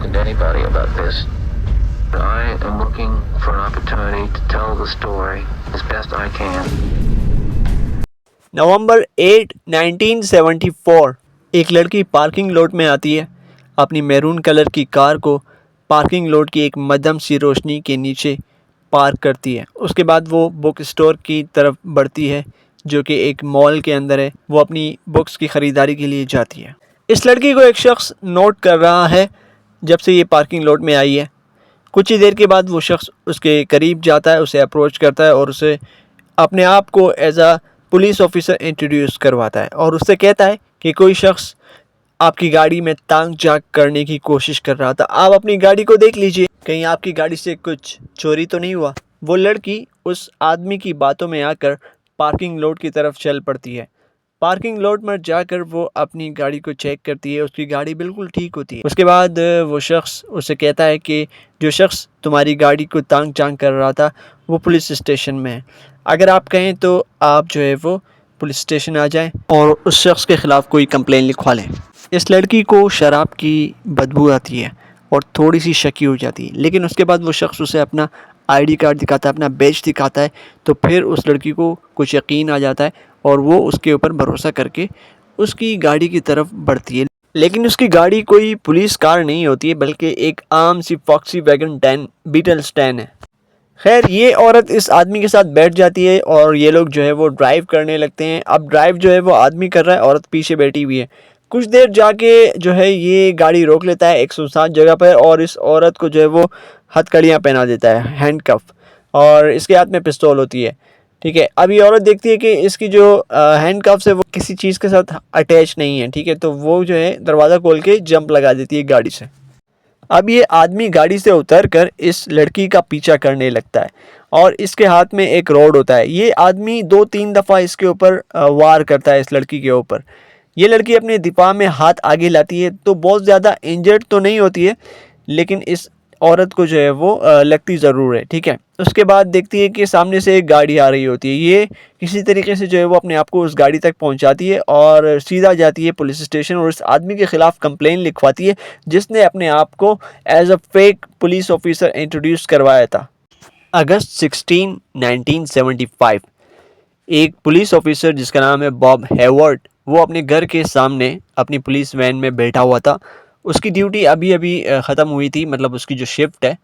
talking to anybody about this. I am looking for an opportunity to tell the story as best I can. नवंबर 8, 1974 एक लड़की parking lot में आती है। अपनी maroon colour की car को पार्किंग लॉट की एक मध्यम सी रोशनी के नीचे पार्क करती है। उसके बाद वो बुक स्टोर की तरफ बढ़ती है जो कि एक मॉल के अंदर है। वो अपनी बुक्स की ख़रीदारी के लिए जाती है। इस लड़की को एक शख्स नोट कर रहा है जब से ये पार्किंग लॉट में आई है। कुछ ही देर के बाद वो शख्स उसके करीब जाता है, उसे अप्रोच करता है और उसे अपने आप को as a police officer introduce करवाता है और उससे कहता है कि कोई शख्स आपकी गाड़ी में ताक झांक करने की कोशिश कर रहा था, आप अपनी गाड़ी को देख लीजिए, कहीं आपकी गाड़ी से कुछ चोरी तो नहीं हुआ। वो लड़की उस आदमी की बातों में आकर पार्किंग लॉट की तरफ चल पड़ती है। पार्किंग लॉट में जाकर वो अपनी गाड़ी को चेक करती है। उसकी गाड़ी बिल्कुल ठीक होती है। उसके बाद वो शख्स उसे कहता है कि जो शख्स तुम्हारी गाड़ी को ताक झांक कर रहा था वो पुलिस स्टेशन में है। अगर आप कहें तो आप जो है वो पुलिस स्टेशन आ जाएं और उस शख्स के ख़िलाफ़ कोई कंप्लेन लिखवा लें। इस लड़की को शराब की बदबू आती है और थोड़ी सी शकी हो जाती है, लेकिन उसके बाद वो शख्स उसे अपना आईडी कार्ड दिखाता है, अपना बैज दिखाता है, तो फिर उस लड़की को कुछ यकीन आ जाता है और वो उसके ऊपर भरोसा करके उसकी गाड़ी की तरफ बढ़ती है। लेकिन उसकी गाड़ी कोई पुलिस कार नहीं होती है बल्कि एक आम सी फॉक्सवैगन 10 बीटल्स 10 है। खैर ये औरत इस आदमी के साथ बैठ जाती है और ये लोग जो है वो ड्राइव करने लगते हैं। अब ड्राइव जो है वो आदमी कर रहा है, औरत पीछे बैठी हुई है। कुछ देर जाके जो है ये गाड़ी रोक लेता है एक सुनसान जगह पर और इस औरत को जो है वो हथकड़ियाँ पहना देता है, हैंडकफ, और इसके हाथ में पिस्तौल होती है। ठीक है, अब ये औरत देखती है कि इसकी जो हैंडकफ्स है वो किसी चीज़ के साथ अटैच नहीं है। ठीक है, तो वो जो है दरवाज़ा खोल के जंप लगा देती है गाड़ी से। अब ये आदमी गाड़ी से उतरकर इस लड़की का पीछा करने लगता है और इसके हाथ में एक रॉड होता है। ये आदमी 2-3 दफ़ा इसके ऊपर वार करता है इस लड़की के ऊपर। ये लड़की अपने दिफा में हाथ आगे लाती है तो बहुत ज़्यादा इंजर्ड तो नहीं होती है, लेकिन इस औरत को जो है वो लगती ज़रूर है। ठीक है, उसके बाद देखती है कि सामने से एक गाड़ी आ रही होती है। ये किसी तरीके से जो है वो अपने आप को उस गाड़ी तक पहुंचाती है और सीधा जाती है पुलिस स्टेशन और उस आदमी के ख़िलाफ़ कंप्लेन लिखवाती है जिसने अपने आप को as a fake police officer introduce करवाया था। अगस्त 16, 1975 एक पुलिस ऑफिसर जिसका नाम है बॉब हेवर्ड, वो अपने घर के सामने अपनी पुलिस वैन में बैठा हुआ था। उसकी ड्यूटी अभी अभी ख़त्म हुई थी, मतलब उसकी जो शिफ्ट है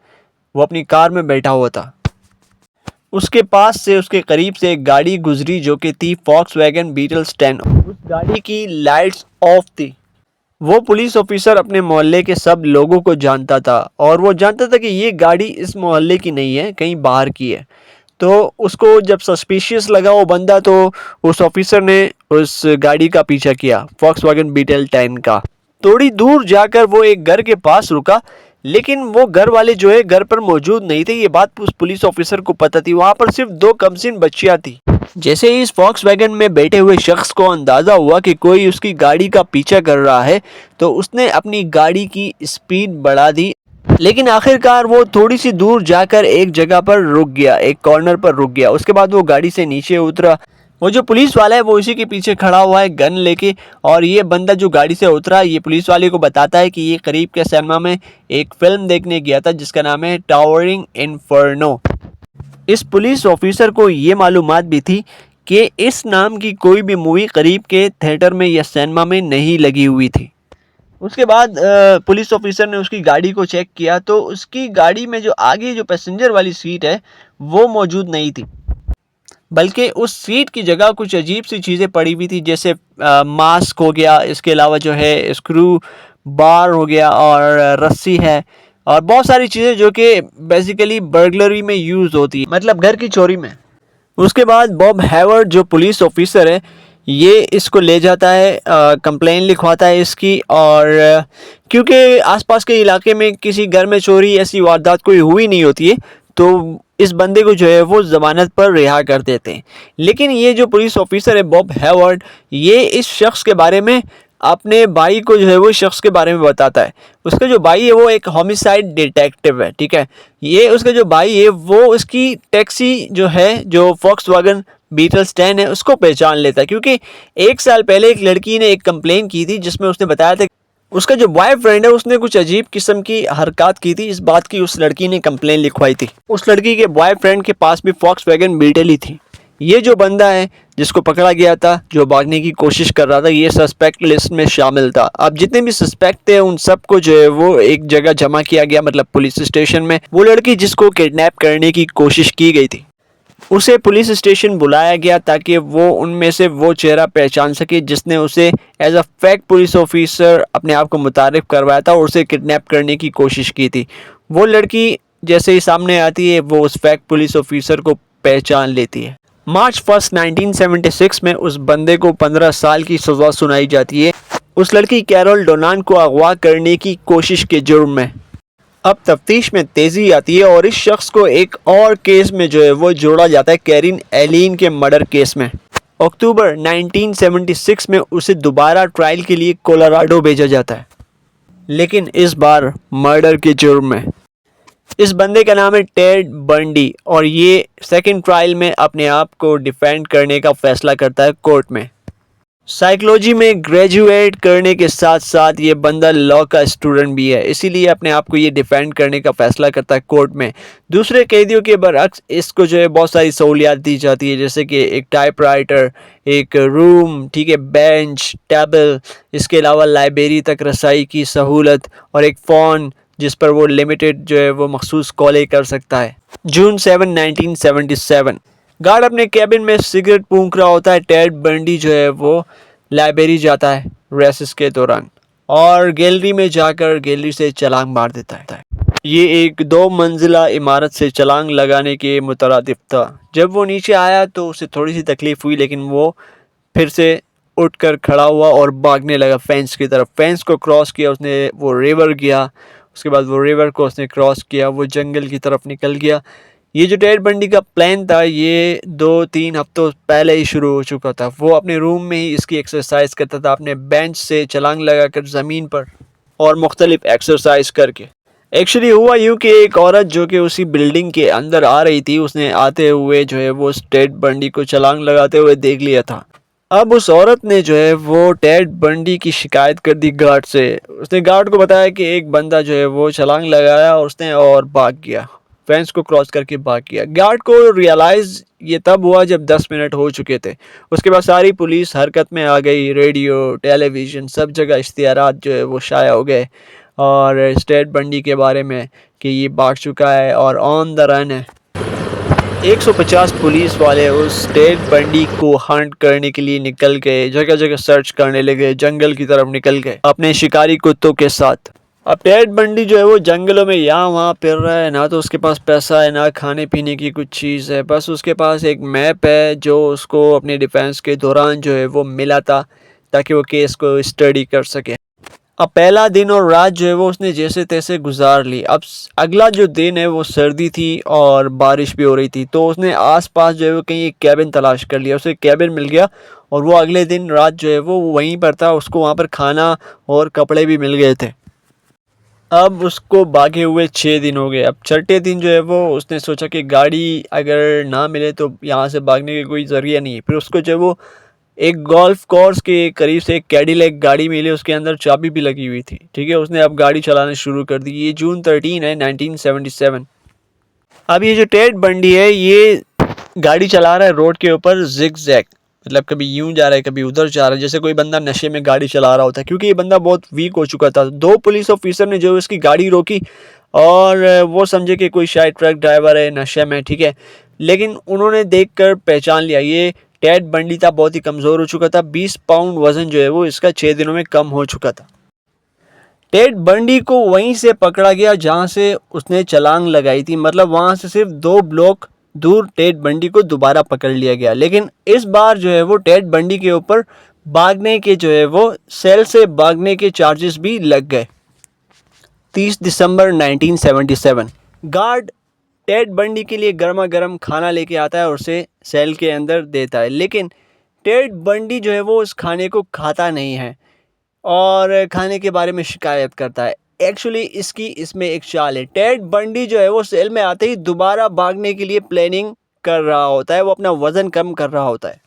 वो अपनी कार में बैठा हुआ था। उसके पास से, उसके करीब से एक गाड़ी गुजरी जो कि थी फॉक्सवैगन बीटल्स 10। उस गाड़ी की लाइट्स ऑफ थी। वो पुलिस ऑफिसर अपने मोहल्ले के सब लोगों को जानता था और वो जानता था कि ये गाड़ी इस मोहल्ले की नहीं है, कहीं बाहर की है। तो उसको जब सस्पिशियस लगा वो बंदा, तो उस ऑफिसर ने उस गाड़ी का पीछा किया, फॉक्सवैगन बीटल 10 का। थोड़ी दूर जाकर वो एक घर के पास रुका, लेकिन वो घर वाले जो है घर पर मौजूद नहीं थे। ये बात उस पुलिस ऑफिसर को पता थी। वहाँ पर सिर्फ 2 कमसिन बच्चियाँ थी। जैसे ही इस फॉक्सवैगन में बैठे हुए शख्स को अंदाज़ा हुआ कि कोई उसकी गाड़ी का पीछा कर रहा है, तो उसने अपनी गाड़ी की स्पीड बढ़ा दी, लेकिन आखिरकार वो थोड़ी सी दूर जाकर एक जगह पर रुक गया, एक कॉर्नर पर रुक गया। उसके बाद वो गाड़ी से नीचे उतरा। वो जो पुलिस वाला है वो इसी के पीछे खड़ा हुआ है गन लेके, और ये बंदा जो गाड़ी से उतरा ये पुलिस वाले को बताता है कि ये करीब के सिनेमा में एक फिल्म देखने गया था जिसका नाम है टावरिंग इन्फर्नो। इस पुलिस ऑफिसर को ये मालूमात भी थी कि इस नाम की कोई भी मूवी करीब के थिएटर में या सिनेमा में नहीं लगी हुई थी। उसके बाद पुलिस ऑफिसर ने उसकी गाड़ी को चेक किया तो उसकी गाड़ी में जो आगे जो पैसेंजर वाली सीट है वो मौजूद नहीं थी, बल्कि उस सीट की जगह कुछ अजीब सी चीज़ें पड़ी हुई थी, जैसे मास्क हो गया, इसके अलावा जो है स्क्रू बार हो गया और रस्सी है और बहुत सारी चीज़ें जो कि बेसिकली बर्गलरी में यूज़ होती है, मतलब घर की चोरी में। उसके बाद बॉब हेवर्ड जो पुलिस ऑफिसर है ये इसको ले जाता है, कंप्लेन लिखवाता है इसकी, और क्योंकि आसपास के इलाके में किसी घर में चोरी ऐसी वारदात कोई हुई नहीं होती है तो इस बंदे को जो है वो ज़मानत पर रिहा कर देते हैं। लेकिन ये जो पुलिस ऑफिसर है बॉब हेवर्ड, ये इस शख्स के बारे में अपने भाई को जो है वो शख्स के बारे में बताता है। उसका जो भाई है वो एक होमिसाइड डिटेक्टिव है। ठीक है, ये उसका जो भाई है वो उसकी टैक्सी जो है जो फॉक्सवैगन बीटल्स 10 है उसको पहचान लेता है, क्योंकि 1 साल पहले एक लड़की ने एक कंप्लेन की थी जिसमें उसने बताया था उसका जो बॉयफ्रेंड है उसने कुछ अजीब किस्म की हरकत की थी। इस बात की उस लड़की ने कंप्लेन लिखवाई थी। उस लड़की के बॉयफ्रेंड के पास भी वैगन बीटल ही थी। ये जो बंदा है जिसको पकड़ा गया था, जो भागने की कोशिश कर रहा था, ये सस्पेक्ट लिस्ट में शामिल था। अब जितने भी सस्पेक्ट थे उन सबको जो है वो एक जगह जमा किया गया, मतलब पुलिस स्टेशन में। वो लड़की जिसको किडनैप करने की कोशिश की गई थी उसे पुलिस स्टेशन बुलाया गया ताकि वो उनमें से वो चेहरा पहचान सके जिसने उसे as a fake police officer अपने आप को मुतारिफ करवाया था और उसे किडनैप करने की कोशिश की थी। वो लड़की जैसे ही सामने आती है वो उस फेक पुलिस ऑफिसर को पहचान लेती है। मार्च 1 1976 में उस बंदे को 15 साल की सज़ा सुनाई जाती है उस लड़की कैरोल डोनान को अगवा करने की कोशिश के जुर्म में। अब तफ्तीश में तेज़ी आती है और इस शख्स को एक और केस में जो है वो जोड़ा जाता है, कैरिन एलिन के मर्डर केस में। अक्टूबर 1976 में उसे दोबारा ट्रायल के लिए कोलोराडो भेजा जाता है, लेकिन इस बार मर्डर के जुर्म में। इस बंदे का नाम है टेड बंडी और ये सेकंड ट्रायल में अपने आप को डिफेंड करने का फैसला करता है कोर्ट में। साइकोलॉजी में ग्रेजुएट करने के साथ साथ ये बंदा लॉ का स्टूडेंट भी है, इसीलिए अपने आप को ये डिफेंड करने का फैसला करता है कोर्ट में। दूसरे कैदियों के बरअक्स इसको जो है बहुत सारी सहूलियात दी जाती है, जैसे कि एक टाइपराइटर, एक रूम, ठीक है, बेंच, टेबल, इसके अलावा लाइब्रेरी तक रसाई की सहूलत और एक फ़ोन जिस पर वो लिमिटेड जो है वो मखसूस कॉलें कर सकता है। जून 7 1977 गार्ड अपने कैबिन में सिगरेट फूंक रहा होता है। टेड बंडी जो है वो लाइब्रेरी जाता है रेसेस के दौरान और गैलरी में जाकर गैलरी से छलांग मार देता है। ये एक 2 मंजिला इमारत से छलांग लगाने के मुतरादिफ था। जब वो नीचे आया तो उसे थोड़ी सी तकलीफ हुई, लेकिन वो फिर से उठकर खड़ा हुआ और भागने लगा फेंस की तरफ। फेंस को क्रॉस किया उसने, वो रिवर गया, उसके बाद वो रिवर को उसने क्रॉस किया, वो जंगल की तरफ निकल गया। ये जो टेड बंडी का प्लान था ये 2-3 हफ्तों पहले ही शुरू हो चुका था। वो अपने रूम में ही इसकी एक्सरसाइज करता था, अपने बेंच से छलांग लगाकर ज़मीन पर और मुख्तलिफ एक्सरसाइज करके। एक्चुअली हुआ यूँ कि एक औरत जो कि उसी बिल्डिंग के अंदर आ रही थी, उसने आते हुए जो है वो टेड बंडी को छलांग लगाते हुए देख लिया था। अब उस औरत ने जो है वो टेड बंडी की शिकायत कर दी गार्ड से। उसने गार्ड को बताया कि एक बंदा जो है वो छलांग लगाया और उसने और भाग गया, फेंस को क्रॉस करके भाग गया। गार्ड को रियलाइज़ ये तब हुआ जब 10 मिनट हो चुके थे। उसके बाद सारी पुलिस हरकत में आ गई, रेडियो, टेलीविज़न, सब जगह इश्तिहारात जो है वो शाया हो गए और टेड बंडी के बारे में कि ये भाग चुका है और ऑन द रन है। 150 पुलिस वाले उस टेड बंडी को हंट करने के लिए निकल गए, जगह जगह सर्च करने लगे, जंगल की तरफ निकल गए अपने शिकारी कुत्तों के साथ। अब टेड बंडी जो है वो जंगलों में यहाँ वहाँ फिर रहा है, ना तो उसके पास पैसा है, ना खाने पीने की कुछ चीज़ है, बस उसके पास एक मैप है जो उसको अपने डिफेंस के दौरान जो है वो मिला था ताकि वो केस को स्टडी कर सके। अब पहला दिन और रात जो है वो उसने जैसे तैसे गुजार ली। अब अगला जो दिन है वो सर्दी थी और बारिश भी हो रही थी, तो उसने आसपास जो है वो कहीं एक कैबिन तलाश कर लिया। उसे कैबिन मिल गया और वो अगले दिन रात जो है वो वहीं पर था। उसको वहाँ पर खाना और कपड़े भी मिल गए थे। अब उसको भागे हुए 6 दिन हो गए। अब छठे दिन जो है वो उसने सोचा कि गाड़ी अगर ना मिले तो यहाँ से भागने का कोई ज़रिया नहीं है। फिर उसको जो है वो एक गोल्फ कोर्स के करीब से एक कैडिलैक गाड़ी मिली, उसके अंदर चाबी भी लगी हुई थी, ठीक है। उसने अब गाड़ी चलाना शुरू कर दी। ये जून 13 है 1977। अब ये जो टेड बंडी है ये गाड़ी चला रहा है रोड के ऊपर जिग जैग, मतलब कभी यूं जा रहा है कभी उधर जा रहा है, जैसे कोई बंदा नशे में गाड़ी चला रहा होता है, क्योंकि ये बंदा बहुत वीक हो चुका था। 2 पुलिस ऑफिसर ने जो इसकी गाड़ी रोकी और वो समझे कि कोई शायद ट्रक ड्राइवर है नशे में, ठीक है, लेकिन उन्होंने देखकर पहचान लिया ये टेड बंडी था। बहुत ही कमज़ोर हो चुका था, 20 पाउंड वज़न जो है वो इसका 6 दिनों में कम हो चुका था। टेड बंडी को वहीं से पकड़ा गया जहां से उसने छलांग लगाई थी, मतलब वहां से सिर्फ 2 ब्लॉक दूर टेड बंडी को दोबारा पकड़ लिया गया। लेकिन इस बार जो है वो टेड बंडी के ऊपर भागने के जो है वो सेल से भागने के चार्जेस भी लग गए। 30 दिसंबर 1977 गार्ड टेड बंडी के लिए गर्मा गर्म खाना लेके आता है और उसे सेल के अंदर देता है, लेकिन टेड बंडी जो है वो उस खाने को खाता नहीं है और खाने के बारे में शिकायत करता है। एक्चुअली इसमें एक चाल है। टेड बंडी जो है वो सेल में आते ही दोबारा भागने के लिए प्लानिंग कर रहा होता है, वो अपना वज़न कम कर रहा होता है।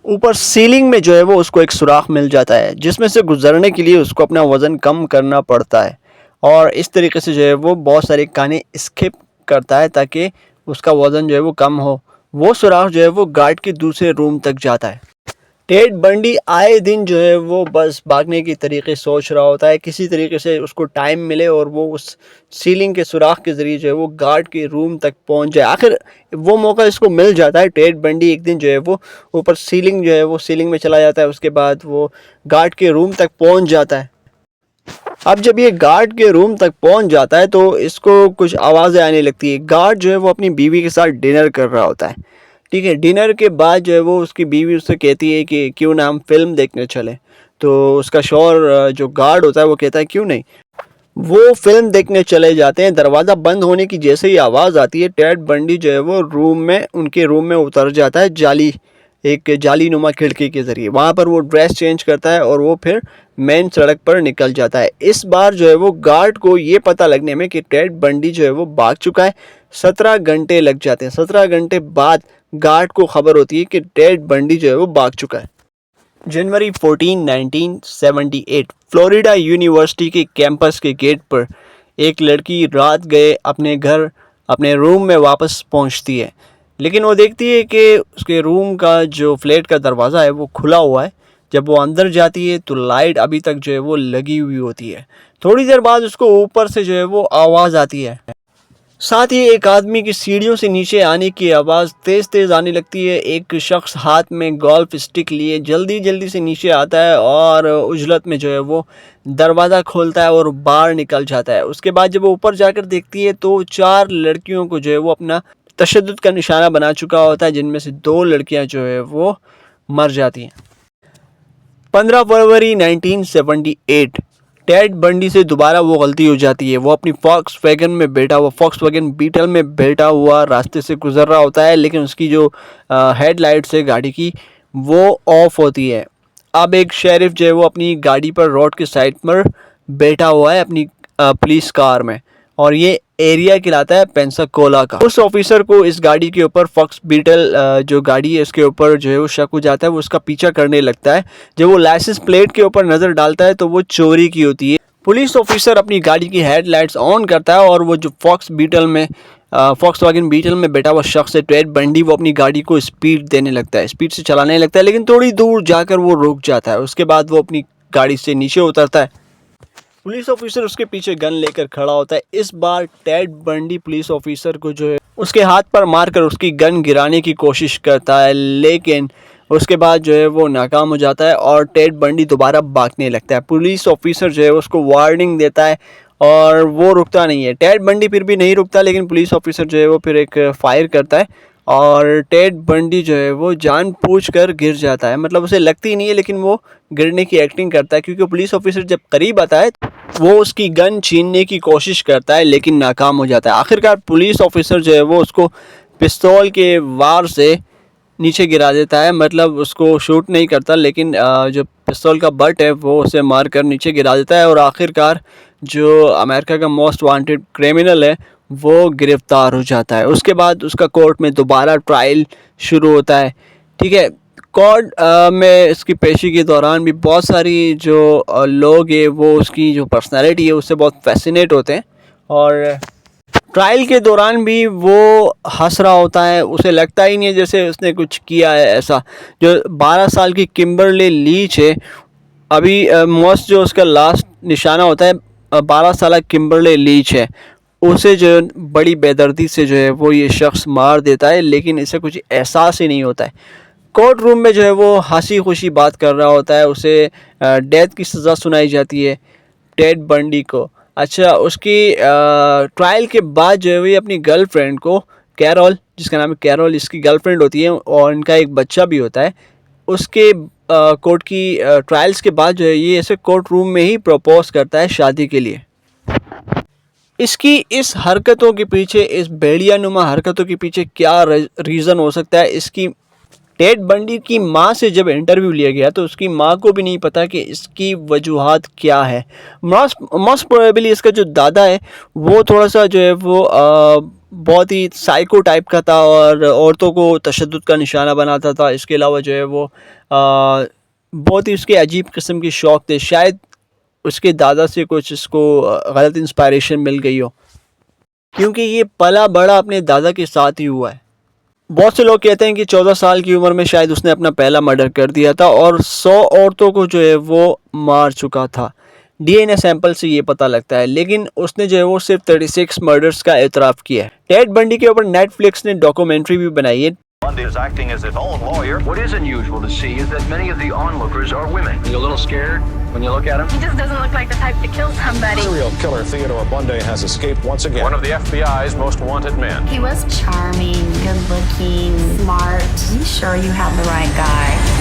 ऊपर सीलिंग में जो है वो उसको एक सुराख मिल जाता है जिसमें से गुजरने के लिए उसको अपना वज़न कम करना पड़ता है और इस तरीके से जो है वो बहुत सारे गाने स्किप करता है ताकि उसका वज़न जो है वो कम हो। वो सुराख जो है वो गार्ड के दूसरे रूम तक जाता है। टेड बंडी आए दिन जो है वो बस भागने की तरीके सोच रहा होता है, किसी तरीके से उसको टाइम मिले और वो उस सीलिंग के सुराख के ज़रिए जो है वो गार्ड के रूम तक पहुंच जाए। आखिर वो मौका इसको मिल जाता है। टेड बंडी एक दिन जो है वो ऊपर सीलिंग जो है वो सीलिंग में चला जाता है, उसके बाद वो गार्ड के रूम तक पहुंच जाता है। अब जब ये गार्ड के रूम तक पहुंच जाता है तो इसको कुछ आवाज़ें आने लगती है। गार्ड जो है वो अपनी बीवी के साथ डिनर कर रहा होता है। ठीक है, डिनर के बाद जो है वो उसकी बीवी उससे कहती है कि क्यों ना हम फिल्म देखने चलें। तो उसका शौहर जो गार्ड होता है वो कहता है क्यों नहीं। वो फिल्म देखने चले जाते हैं। दरवाज़ा बंद होने की जैसे ही आवाज़ आती है टेड बंडी जो है वो उनके रूम में उतर जाता है एक जाली नुमा खिड़की के ज़रिए। वहाँ पर वो ड्रेस चेंज करता है और वो फिर मेन सड़क पर निकल जाता है। इस बार जो है वो गार्ड को ये पता लगने में कि टेड बंडी जो है वो भाग चुका है 17 घंटे लग जाते हैं। 17 घंटे बाद गार्ड को खबर होती है कि टेड बंडी जो है वो भाग चुका है। जनवरी 14, 1978 फ्लोरिडा यूनिवर्सिटी के कैंपस के गेट पर एक लड़की रात गए अपने रूम में वापस पहुंचती है, लेकिन वो देखती है कि उसके रूम का जो फ्लैट का दरवाज़ा है वो खुला हुआ है। जब वो अंदर जाती है तो लाइट अभी तक जो है वो लगी हुई होती है। थोड़ी देर बाद उसको ऊपर से जो है वो आवाज़ आती है, साथ ही एक आदमी की सीढ़ियों से नीचे आने की आवाज़ तेज़ तेज़ आने लगती है। एक शख्स हाथ में गोल्फ स्टिक लिए जल्दी जल्दी से नीचे आता है और उजलत में जो है वो दरवाज़ा खोलता है और बाहर निकल जाता है। उसके बाद जब वो ऊपर जाकर देखती है तो 4 लड़कियों को जो है वो अपना तशद्दुद का निशाना बना चुका होता है, जिनमें से 2 लड़कियां जो है वो मर जाती हैं। 15 फरवरी 1978 टेड बंडी से दोबारा वो गलती हो जाती है। वो अपनी फॉक्सवैगन बीटल में बैठा हुआ रास्ते से गुजर रहा होता है, लेकिन उसकी जो हेडलाइट्स है गाड़ी की वो ऑफ होती है। अब एक शेरिफ जो है वो अपनी गाड़ी पर रोड के साइड पर बैठा हुआ है अपनी पुलिस कार में, और ये एरिया कहलाता है पेंसाकोला का। उस ऑफिसर को इस गाड़ी के ऊपर फॉक्स बीटल जो गाड़ी है इसके ऊपर जो है वो शक हो जाता है। वो उसका पीछा करने लगता है। जब वो लाइसेंस प्लेट के ऊपर नज़र डालता है तो वो चोरी की होती है। पुलिस ऑफिसर अपनी गाड़ी की हेडलाइट्स ऑन करता है और वो जो फॉक्सवैगन बीटल में बैठा हुआ शख्स है टेड बंडी, वो अपनी गाड़ी को स्पीड देने लगता है, स्पीड से चलाने लगता है, लेकिन थोड़ी दूर जाकर वो रुक जाता है। उसके बाद वो अपनी गाड़ी से नीचे उतरता है। पुलिस ऑफिसर उसके पीछे गन लेकर खड़ा होता है। इस बार टेड बंडी पुलिस ऑफिसर को जो है उसके हाथ पर मारकर उसकी गन गिराने की कोशिश करता है, लेकिन उसके बाद जो है वो नाकाम हो जाता है और टेड बंडी दोबारा भागने लगता है। पुलिस ऑफिसर जो है उसको वार्निंग देता है और वो रुकता नहीं है। टेड बंडी फिर भी नहीं रुकता, लेकिन पुलिस ऑफिसर जो है वो फिर एक फायर करता है और टेड बंडी जो है वो जानबूझकर गिर जाता है। मतलब उसे लगती नहीं है, लेकिन वो गिरने की एक्टिंग करता है, क्योंकि पुलिस ऑफिसर जब करीब आता है वो उसकी गन छीनने की कोशिश करता है, लेकिन नाकाम हो जाता है। आखिरकार पुलिस ऑफिसर जो है वो उसको पिस्तौल के वार से नीचे गिरा देता है। मतलब उसको शूट नहीं करता, लेकिन जो पिस्तौल का बट है वो उसे मार कर नीचे गिरा देता है और आखिरकार जो अमेरिका का मोस्ट वांटेड क्रिमिनल है वो गिरफ्तार हो जाता है। उसके बाद उसका कोर्ट में दोबारा ट्रायल शुरू होता है। ठीक है, कोर्ट में इसकी पेशी के दौरान भी बहुत सारी जो लोग हैं वो उसकी जो पर्सनैलिटी है उससे बहुत फैसिनेट होते हैं, और ट्रायल के दौरान भी वो हंस रहा होता है। उसे लगता ही नहीं है जैसे उसने कुछ किया है ऐसा। जो 12 साल की किम्बरली लीच है, अभी मोस्ट जो उसका लास्ट निशाना होता है 12 साल किम्बरली लीच है, उसे जो बड़ी बेदर्दी से जो है वो ये शख्स मार देता है, लेकिन इसे कुछ एहसास ही नहीं होता है। कोर्ट रूम में जो है वो हंसी खुशी बात कर रहा होता है। उसे डेथ की सज़ा सुनाई जाती है टेड बंडी को। अच्छा, उसकी ट्रायल के बाद जो है वो अपनी गर्लफ्रेंड को कैरोल, जिसका नाम है कैरोल, इसकी गर्लफ्रेंड होती है और इनका एक बच्चा भी होता है, उसके कोर्ट की ट्रायल्स के बाद जो है ये ऐसे कोर्ट रूम में ही प्रपोज करता है शादी के लिए। इसकी इस हरकतों के पीछे, इस भेड़िया नुमा हरकतों के पीछे क्या रीज़न हो सकता है? इसकी टेड बंडी की माँ से जब इंटरव्यू लिया गया तो उसकी माँ को भी नहीं पता कि इसकी वजूहात क्या है। मोस्ट प्रोबेबली इसका जो दादा है वो थोड़ा सा जो है वो बहुत ही साइको टाइप का था और औरतों को तशद्दुद का निशाना बनाता था। इसके अलावा जो है वो बहुत ही उसके अजीब किस्म के शौक़ थे। शायद उसके दादा से कुछ इसको गलत इंस्पायरेशन मिल गई हो, क्योंकि ये पला बड़ा अपने दादा के साथ ही हुआ है। बहुत से लोग कहते हैं कि 14 साल की उम्र में शायद उसने अपना पहला मर्डर कर दिया था और 100 औरतों को जो है वो मार चुका था। डीएनए सैंपल से ये पता लगता है, लेकिन उसने जो है वो सिर्फ 36 मर्डर्स का एतराफ़ किया है। टेड बंडी के ऊपर नेटफ्लिक्स ने डॉक्यूमेंट्री भी बनाई है। Bundy is acting as his own lawyer. What is unusual to see is that many of the onlookers are women. Are you a little scared when you look at him? He just doesn't look like the type to kill somebody. Serial killer Theodore Bundy has escaped once again. One of the FBI's most wanted men. He was charming, good looking, smart. Are you sure you have the right guy?